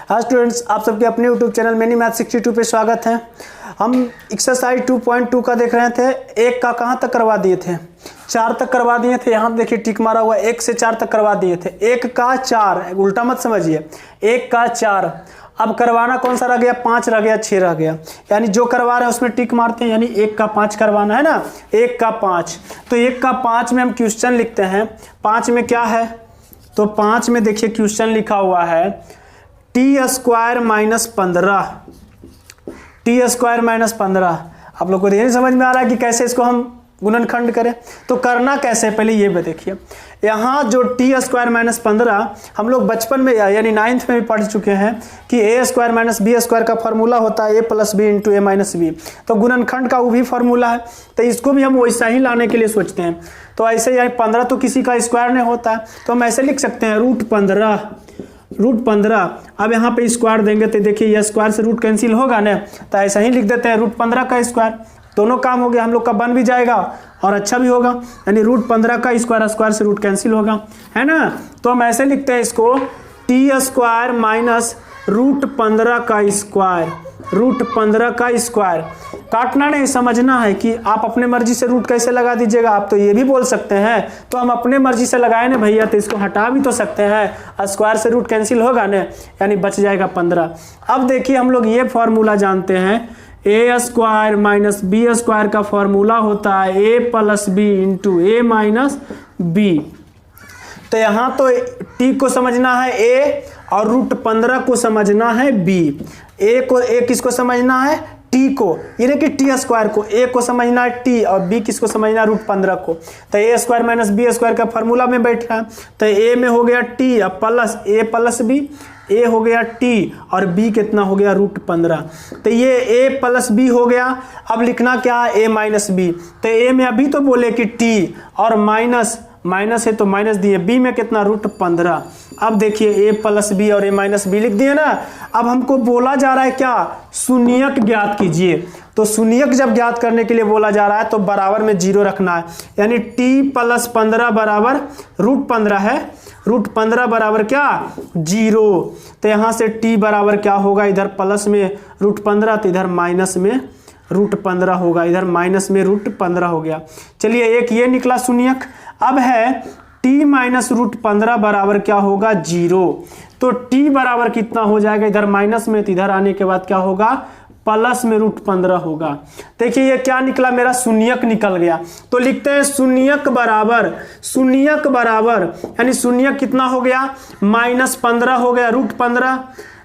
हाँ स्टूडेंट्स, आप सबके अपने यूट्यूब चैनल मिनी मैथ 62 पे स्वागत है। हम एक्सरसाइज 2.2 का देख रहे थे। एक का कहाँ तक करवा दिए थे? 4 तक करवा दिए थे। यहाँ देखिए टिक मारा हुआ, 1 से 4 तक करवा दिए थे। 1 का 4, उल्टा मत समझिए, 1 का 4। अब करवाना कौन सा रह गया? 5 रह गया, 6 रह गया। यानी जो करवा रहे हैं उसमें टिक मारते हैं, यानी 1 का 5 करवाना है ना, 1 का 5। तो 1 का 5 में हम क्वेश्चन लिखते हैं। 5 में क्या है? तो 5 में देखिए क्वेश्चन लिखा हुआ है T square minus 15। T square minus 15। आप लोग को ये नहीं समझ में आ रहा है कि कैसे इसको हम गुणनखंड करें? तो करना कैसे है पहले ये देखिए। यहाँ जो टी स्क्वायर माइनस 15 हम लोग बचपन में यानी 9th में भी पढ़ चुके हैं कि ए स्क्वायर माइनस बी स्क्वायर का फॉर्मूला होता है ए प्लस बी इंटू ए माइनस बी। तो गुणनखंड का वो भी फॉर्मूला है, तो इसको भी हम वैसा ही लाने के लिए सोचते हैं। तो ऐसे यानी 15 तो किसी का स्क्वायर नहीं होता है, तो हम ऐसे लिख सकते हैं रूट 15। अब यहाँ पे स्क्वायर देंगे तो देखिए ये स्क्वायर से रूट कैंसिल होगा ना, तो ऐसा ही लिख देते हैं रूट 15 का स्क्वायर। दोनों काम हो गया, हम लोग का बन भी जाएगा और अच्छा भी होगा। यानी रूट 15 का स्क्वायर, स्क्वायर से रूट कैंसिल होगा, है ना। तो हम ऐसे लिखते हैं इसको टी स्क्वायर माइनस रूट 15 का स्क्वायर। रूट 15 का स्क्वायर काटना नहीं, समझना है कि आप अपने मर्जी से रूट कैसे लगा दीजिएगा। आप तो ये भी बोल सकते हैं, तो हम अपने मर्जी से लगाए ना भैया, तो इसको हटा भी तो सकते हैं। स्क्वायर से रूट कैंसिल होगा ना, यानी बच जाएगा 15। अब देखिए हम लोग ये फॉर्मूला जानते हैं, ए स्क्वायर माइनस बी स्क्वायर का फॉर्मूला होता है ए प्लस बी इंटू ए माइनस बी। तो यहाँ तो टी को समझना है ए और रूट 15 को समझना है बी। ए किसको समझना है? टी को, यानी कि टी स्क्वायर को। ए को समझना है टी और बी किसको समझना है? रूट 15 को। तो ए स्क्वायर माइनस बी स्क्वायर का फॉर्मूला में बैठ रहा है, तो ए में हो गया टी और प्लस ए प्लस बी। ए हो गया टी और बी कितना हो गया? रूट 15। तो ये ए प्लस बी हो गया। अब लिखना क्या है? ए माइनस बी। तो ए में अभी तो बोले कि टी और माइनस है तो माइनस दिए, बी में कितना? रूट 15। अब देखिए ए प्लस बी और ए माइनस बी लिख दिए ना। अब हमको बोला जा रहा है क्या? शून्यक ज्ञात कीजिए। तो शून्यक जब ज्ञात करने के लिए बोला जा रहा है तो बराबर में 0 रखना है, यानी टी प्लस 15 बराबर रूट 15 है। रूट 15 बराबर क्या? 0। तो यहाँ से टी बराबर क्या होगा? इधर प्लस में रूट 15 तो इधर माइनस में रूट 15 होगा, इधर माइनस में रूट 15 हो गया। चलिए एक ये निकला शून्यक। अब है टी माइनस रूट 15 बराबर क्या होगा? 0। तो टी बराबर कितना हो जाएगा? इधर माइनस में तो इधर आने के बाद क्या होगा? प्लस में रूट 15 होगा। देखिए ये क्या निकला? मेरा शून्यक निकल गया। तो लिखते हैं शून्यक बराबर यानी शून्यक कितना हो गया? माइनस 15 हो गया, रूट 15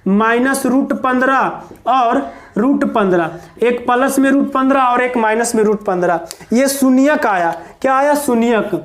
माइनस रूट 15 और रूट 15। एक प्लस में रूट 15 और एक माइनस में रूट 15। ये शून्यक आया। क्या आया? शून्यक।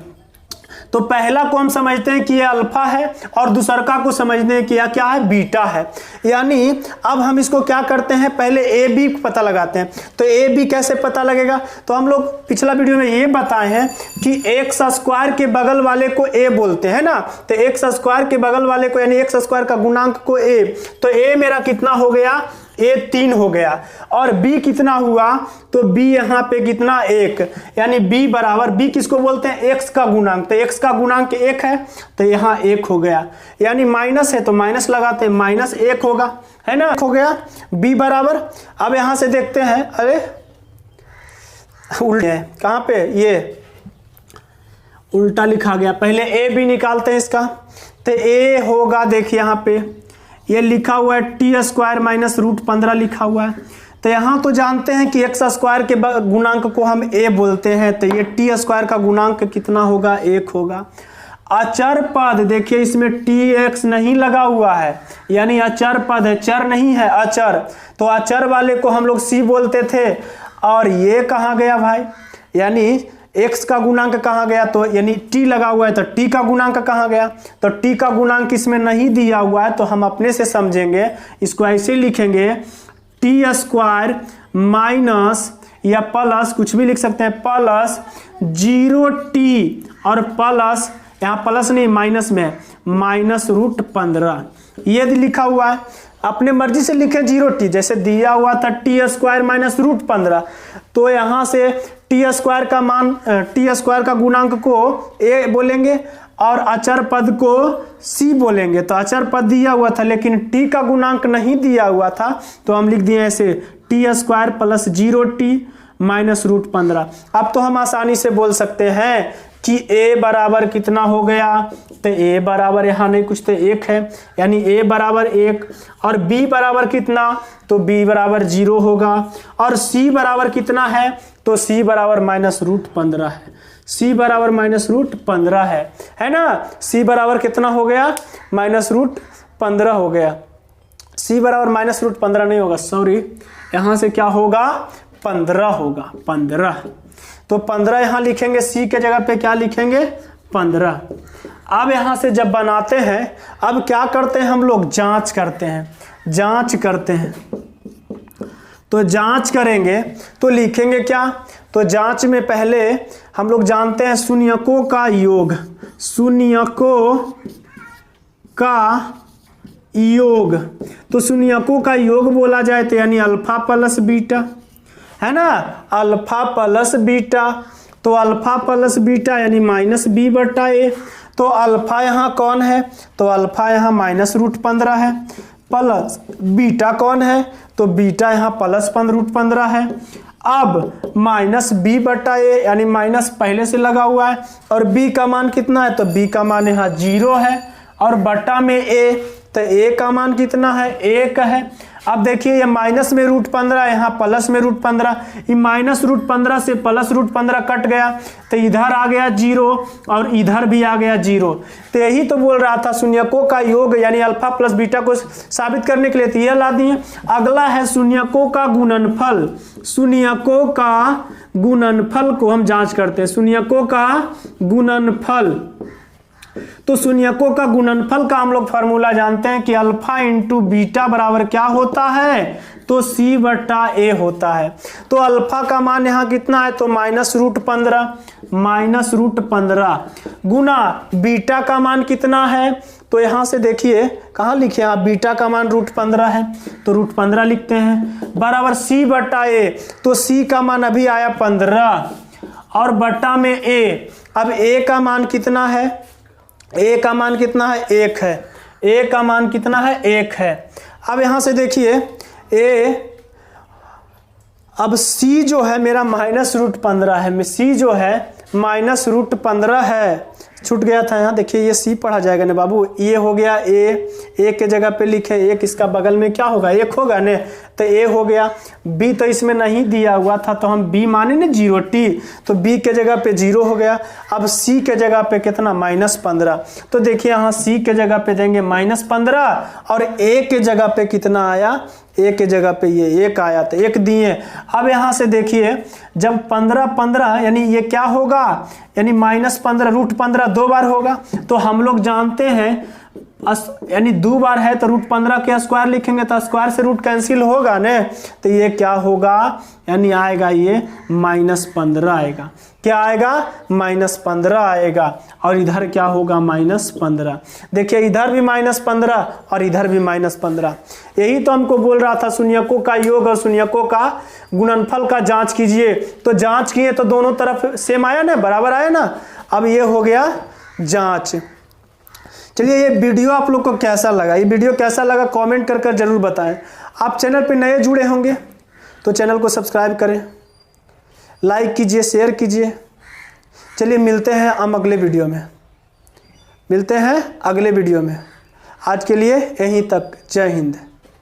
तो पहला को हम समझते हैं कि ये अल्फा है और दूसरा को समझते हैं कि यह क्या है? बीटा है। यानी अब हम इसको क्या करते हैं? पहले ए बी पता लगाते हैं। तो ए बी कैसे पता लगेगा? तो हम लोग पिछला वीडियो में ये बताए हैं कि एक्स स्क्वायर के बगल वाले को ए बोलते हैं ना। तो एक्स स्क्वायर के बगल वाले को यानी एक्स स्क्वायर का गुणांक को ए। तो ए मेरा कितना हो गया? ए 3 हो गया। और b कितना हुआ? तो b यहाँ पे कितना? 1। यानी b बराबर, b किसको बोलते हैं? x का गुणांक। तो x का गुणांक 1 है, तो यहाँ 1 हो गया। यानी माइनस है तो माइनस लगाते हैं, माइनस 1 होगा, है ना। 1 हो गया b बराबर। अब यहाँ से देखते हैं, अरे उल्टे है, कहाँ पे? ये उल्टा लिखा गया। पहले a b निकालते हैं इसका। तो a होगा, देखिए यहाँ पे ये लिखा हुआ है टी स्क्वायर माइनस रूट 15 लिखा हुआ है। तो यहाँ तो जानते हैं कि एक्स स्क्वायर के गुणांक को हम ए बोलते हैं। तो ये टी स्क्वायर का गुणांक कितना होगा? 1 होगा। अचर पद देखिए, इसमें टी एक्स नहीं लगा हुआ है, यानी अचर पद है, चर नहीं है, अचर। तो अचर वाले को हम लोग सी बोलते थे। और ये कहाँ गया भाई? यानी x का गुणांक कहाँ गया? तो यानी t लगा हुआ है, तो t का गुणांक कहाँ गया? तो t का गुणांक इसमें नहीं दिया हुआ है, तो हम अपने से समझेंगे। इसको ऐसे लिखेंगे टी स्क्वायर माइनस या प्लस, कुछ भी लिख सकते हैं, प्लस 0t और प्लस, यहाँ प्लस नहीं माइनस में, माइनस रूट 15। ये लिखा हुआ है, अपने मर्जी से लिखे 0t, जैसे दिया हुआ था टी स्क्वायर माइनस रूट 15। तो यहाँ से टी स्क्वायर का मान, टी स्क्वायर का गुणांक को ए बोलेंगे और अचर पद को c बोलेंगे। तो अचर पद दिया हुआ था लेकिन t का गुणांक नहीं दिया हुआ था, तो हम लिख दिए ऐसे t² प्लस 0t माइनस √15। अब तो हम आसानी से बोल सकते हैं कि a बराबर कितना हो गया, तो a बराबर यहाँ नहीं कुछ तो 1 है, यानी a बराबर 1, और b बराबर कितना, तो b बराबर 0 होगा, और c बराबर कितना है, तो c बराबर -√15 है। c बराबर -√15 है ना। c बराबर कितना हो गया, -√15 हो गया। c बराबर -√15 नहीं होगा, सॉरी, यहाँ से क्या होगा, 15 होगा, 15। तो 15 यहाँ लिखेंगे, c के जगह पे क्या लिखेंगे, 15। अब यहाँ से जब बनाते हैं, अब क्या करते हैं हम लोग, जांच करते हैं, जांच करते हैं। तो जांच करेंगे तो लिखेंगे क्या, तो जांच में पहले हम लोग जानते हैं शून्यकों का योग, शून्यकों का योग। तो शून्यकों का योग बोला जाए तो यानी अल्फा प्लस बीटा, है ना, अल्फा प्लस बीटा। तो अल्फा प्लस बीटा यानी -b/a। तो अल्फा यहाँ कौन है, तो अल्फा यहाँ -√15 है, प्लस बीटा कौन है, तो बीटा यहाँ प्लस √15 है। अब -b/a यानी माइनस पहले से लगा हुआ है, और b का मान कितना है, तो b का मान यहाँ 0 है, और बटा में a, तो a का मान कितना है, 1 है। अब देखिए ये माइनस में √15, यहाँ प्लस में √15, ये -√15 से +√15 कट गया, तो इधर आ गया 0 और इधर भी आ गया 0। तो यही तो बोल रहा था शून्यकों का योग यानी अल्फा प्लस बीटा को साबित करने के लिए तो ये ला दिए। अगला है शून्यकों का गुणनफल। शून्यकों का गुणनफल को हम जांच करते हैं, शून्यकों का गुणनफल। तो शून्यकों का गुणनफल का हम लोग फार्मूला जानते हैं कि अल्फा इंटू बीटा बराबर क्या होता है, तो c/a होता है। तो अल्फा का मान यहाँ कितना है, तो -√15 गुना बीटा का मान कितना है, तो यहाँ से देखिए कहाँ लिखे आप, बीटा का मान √15 है, तो √15 लिखते हैं, बराबर c/a। तो c का मान अभी आया 15 और बटा में a। अब a का मान कितना है, a का मान कितना है, 1 है, a का मान कितना है, 1 है। अब यहाँ से देखिए a, अब c जो है मेरा -√15 है, c जो है -√15 है, छूट गया था यहाँ, देखिए ये c पढ़ा जाएगा ना बाबू, ये हो गया a के जगह पे लिखे 1, इसका बगल में क्या होगा, 1 होगा ने, तो a हो गया। b तो इसमें नहीं दिया हुआ था तो हम b माने ना 0t, तो b के जगह पे 0 हो गया। अब c के जगह पे कितना, -15, तो देखिए यहाँ c के जगह पे देंगे -15 और a के जगह पे कितना आया, a के जगह पे ये 1 आया, तो 1 दिए। अब यहाँ से देखिए जब 15 यानी ये क्या होगा, यानी -15 √15 2 बार होगा, तो हम लोग जानते हैं यानी 2 बार है तो √15 के स्क्वायर लिखेंगे तो स्क्वायर से रूट कैंसिल होगा ने, तो ये क्या होगा, यानी आएगा ये -15 आएगा। क्या आएगा, -15 आएगा, और इधर क्या होगा, -15। देखिए इधर भी -15 और इधर भी -15। यही तो हमको बोल रहा था शून्यकों का योग और शून्यकों का गुणनफल का जांच कीजिए। तो जांच किए तो दोनों तरफ सेम आया ना, बराबर आया ना। अब ये हो गया जांच। चलिए ये वीडियो आप लोग को कैसा लगा, ये वीडियो कैसा लगा कमेंट कर जरूर बताएं। आप चैनल पे नए जुड़े होंगे तो चैनल को सब्सक्राइब करें, लाइक कीजिए, शेयर कीजिए। चलिए मिलते हैं हम अगले वीडियो में, मिलते हैं अगले वीडियो में। आज के लिए यहीं तक, जय हिंद।